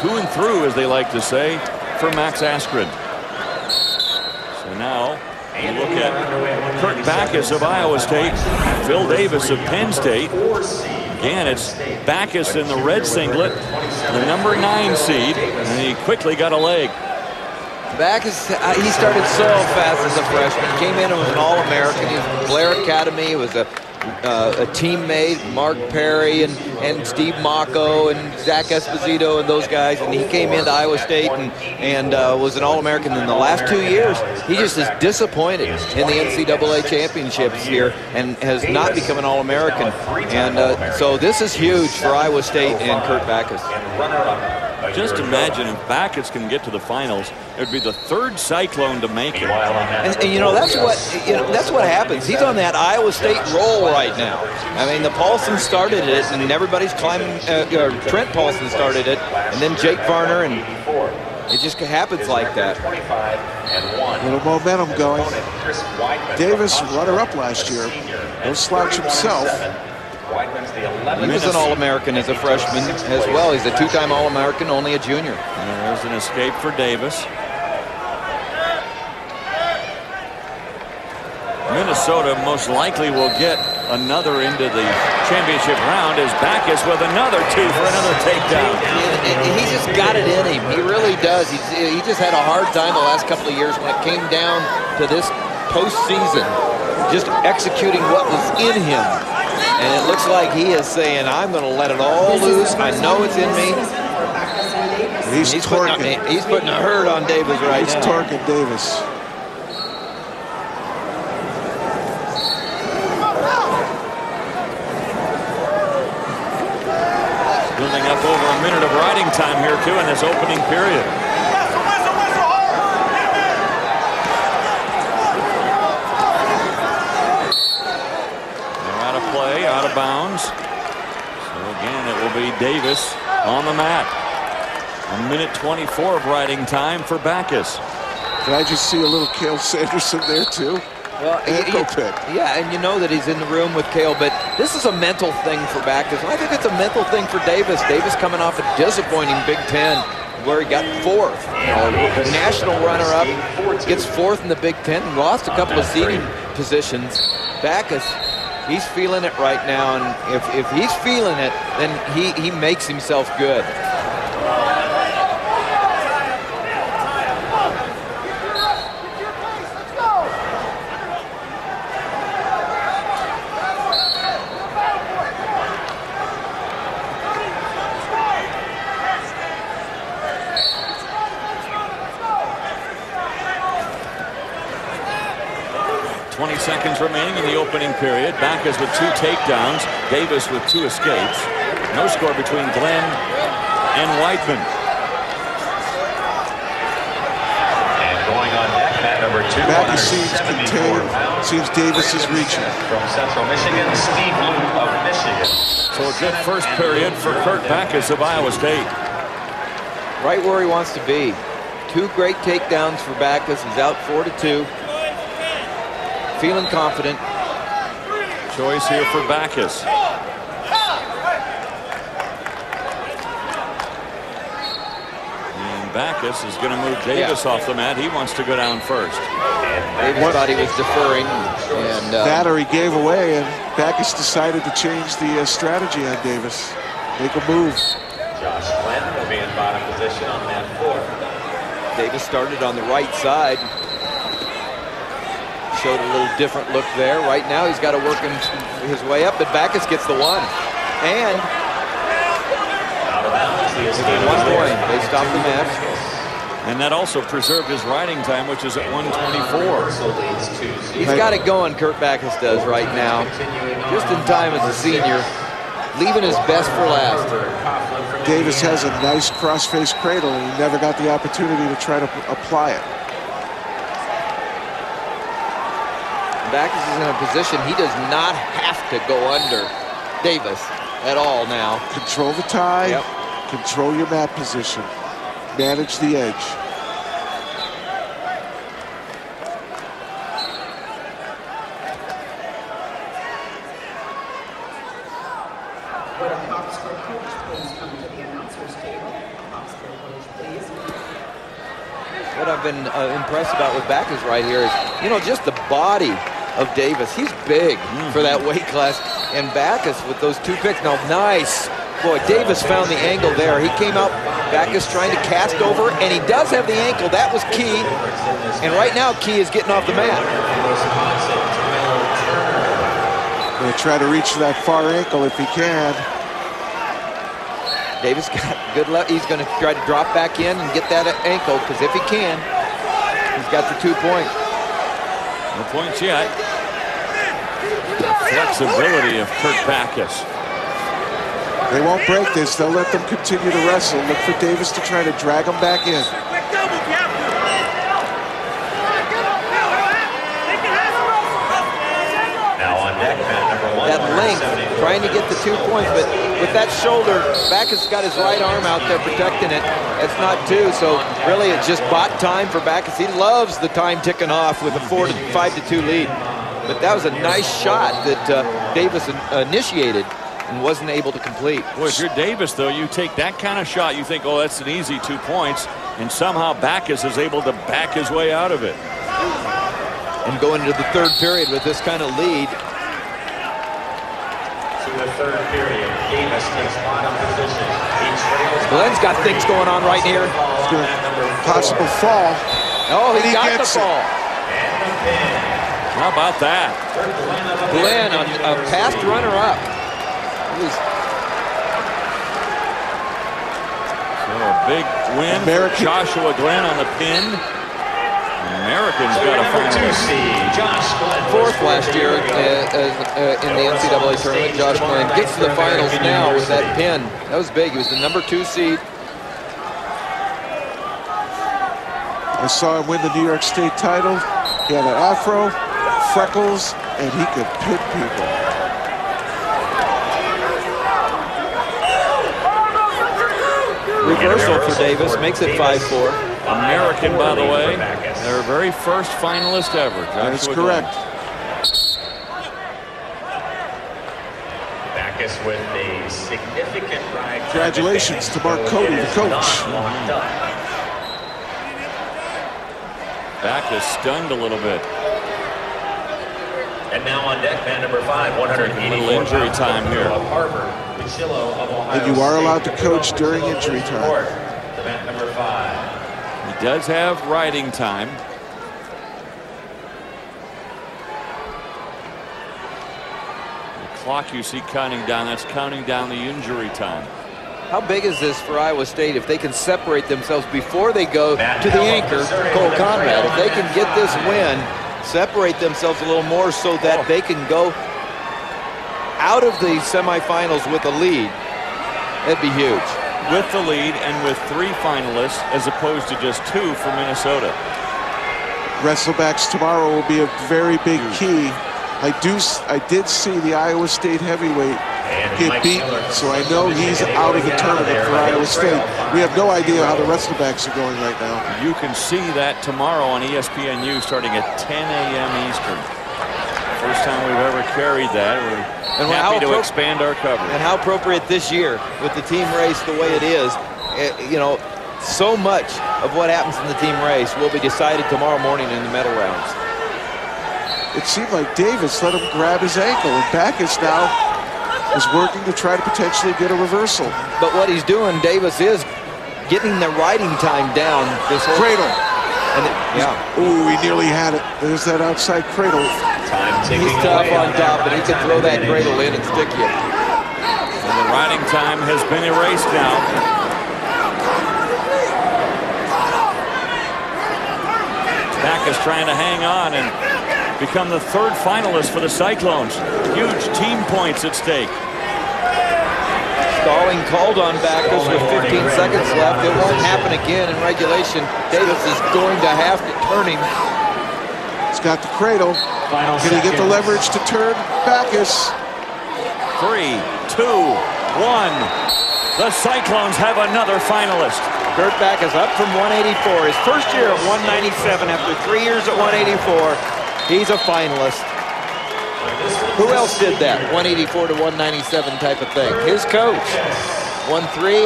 to and through, as they like to say, for Max Askren. So now you look at Kurt Backus of Iowa State, Phil Davis of Penn State. Again, it's Backus in the red singlet, the number 9 seed, and he quickly got a leg. Backus, he started so fast as a freshman. Came in and was an All-American. He was from Blair Academy. He was a teammate, Mark Perry and Steve Mocco and Zach Esposito and those guys, and he came into Iowa State and was an All-American. In the last 2 years, he just is disappointed in the NCAA championships here and has not become an All-American. And so this is huge for Iowa State and Kurt Backus. Just imagine if Backus can get to the finals, it would be the 3rd Cyclone to make it. And you know, that's what happens. He's on that Iowa State roll right now. I mean, the Paulson started it, and everybody's climbing. Trent Paulson started it, and then Jake Varner, and it just happens like that. A little momentum going. Davis, runner-up last year. No slouch himself. He was an All-American as a freshman as well. He's a 2-time All-American, only a junior. And there's an escape for Davis. Minnesota most likely will get another into the championship round as Backus with another 2 for another takedown. He's just got it in him. He really does. He just had a hard time the last couple of years when it came down to this postseason, just executing what was in him. And it looks like he is saying, I'm going to let it all loose. I know it's in me. He's putting a hurt on Davis right now. He's torquing Davis. Building up over a minute of riding time here, too, in this opening period. Out of bounds. So again, it will be Davis on the mat. 1:24 of riding time for Backus. Did I just see a little Cale Sanderson there too? Well, yeah, and you know that he's in the room with Cale, but this is a mental thing for Backus. I think it's a mental thing for Davis. Davis coming off a disappointing Big Ten where he got 4th. You know, the national runner-up gets 4th in the Big Ten and lost a couple of seeding positions. Backus, he's feeling it right now, and if he's feeling it, then he makes himself good. 20 seconds remaining in the opening period. Backus with 2 takedowns. Davis with 2 escapes. No score between Glenn and Whiteman. And going on deck, mat number 2. Backus seems contained. Seems Davis is reaching. From Central Michigan, Steve Luke of Michigan. So a good first period for Kurt Backus of Iowa State. Right where he wants to be. 2 great takedowns for Backus. He's out 4-2. Feeling confident. Choice here for Backus. And Backus is going to move Davis off the mat. He wants to go down first. Davis thought he was deferring. And that or he gave away, and Backus decided to change the strategy on Davis. Make a move. Josh Glenn will be in bottom position on mat 4. Davis started on the right side. Showed a little different look there. Right now he's got to work his way up, but Backus gets the 1. And 1 point. They stopped the match. And that also preserved his riding time, which is at 1:24. He's got it going, Kurt Backus does right now. Just in time as a senior, leaving his best for last. Davis has a nice cross-face cradle, and he never got the opportunity to try to apply it. Backus is in a position he does not have to go under Davis at all now. Control the tie. Yep. Control your mat position. Manage the edge. Would a Hawks coach please come to the announcers table? Hawks what I've been impressed about with Backus right here is, you know, just the body of Davis. He's big for that weight class. And Backus with those 2 picks. Now, nice. Boy, Davis found the angle there. He came out, Backus trying to cast over, and he does have the ankle. That was Key. And right now, Key is getting off the mat. Going to try to reach for that far ankle if he can. Davis got good luck. He's going to try to drop back in and get that ankle, because if he can, he's got the 2 points. No points yet. The flexibility of Kurt Backus. They won't break this. They'll let them continue to wrestle. Look for Davis to try to drag them back in. Now on deck, number 1. That length, trying to get the 2 points, but with that shoulder, Backus got his right arm out there protecting it. It's not 2, so really it's just bot time for Backus. He loves the time ticking off with a 5-2 lead. But that was a nice shot that Davis initiated and wasn't able to complete. Boy, if you're Davis, though, you take that kind of shot, you think, oh, that's an easy 2 points, and somehow Backus is able to back his way out of it. And going into the 3rd period with this kind of lead. To the 3rd period, Davis takes bottom position. Glenn's got things going on right here. Possible fall. Oh, he got the fall. How about that? Glenn, a past runner-up. So a big win for Joshua Glenn on the pin. Americans got a final. 2 seed, Josh Glenn. 4th last year in the NCAA tournament. Josh Glenn gets to the finals now with that pin. That was big. He was the number 2 seed. I saw him win the New York State title. He had an afro, freckles, and he could pin people. Reversal for Davis, makes it 5-4. American, by the way, their very first finalist ever. That is correct. Backus with a significant ride. Congratulations to Mark Cody, the coach. Backus stunned a little bit. And now on deck, man number 5, 180. Little injury time here. And you are allowed to coach during injury time. Number 5. He does have riding time. The clock you see counting down, that's counting down the injury time. How big is this for Iowa State if they can separate themselves before they go to the anchor, Cole Conrad? If they can get this win, separate themselves a little more so that they can go out of the semifinals with a lead, that'd be huge. With the lead and with 3 finalists as opposed to just 2 for Minnesota. Wrestlebacks tomorrow will be a very big key. I did see the Iowa State heavyweight get beaten, so I know he's out of the tournament for Iowa State. We have no idea how the wrestlebacks are going right now. You can see that tomorrow on ESPNU starting at 10 a.m. Eastern. First time we've ever carried that. We're happy to expand our coverage. And how appropriate this year with the team race the way it is. You know, so much of what happens in the team race will be decided tomorrow morning in the medal rounds. It seemed like Davis let him grab his ankle, and Backus now is working to try to potentially get a reversal. But what he's doing, Davis, is getting the riding time down. This whole cradle. And Ooh, he nearly had it. There's that outside cradle. He's tough on top, but he can throw that cradle in and stick you. And the riding time has been erased now. Backus trying to hang on and become the 3rd finalist for the Cyclones. Huge team points at stake. Stalling called on Backus with 15 seconds left. It won't happen again in regulation. Davis is going to have to turn him. He's got the cradle. Can he get the leverage to turn Backus? 3, 2, 1. The Cyclones have another finalist. Kurt Backus up from 184. His first year at 197 after 3 years at 184. He's a finalist. Who else did that? 184 to 197 type of thing. His coach won 3.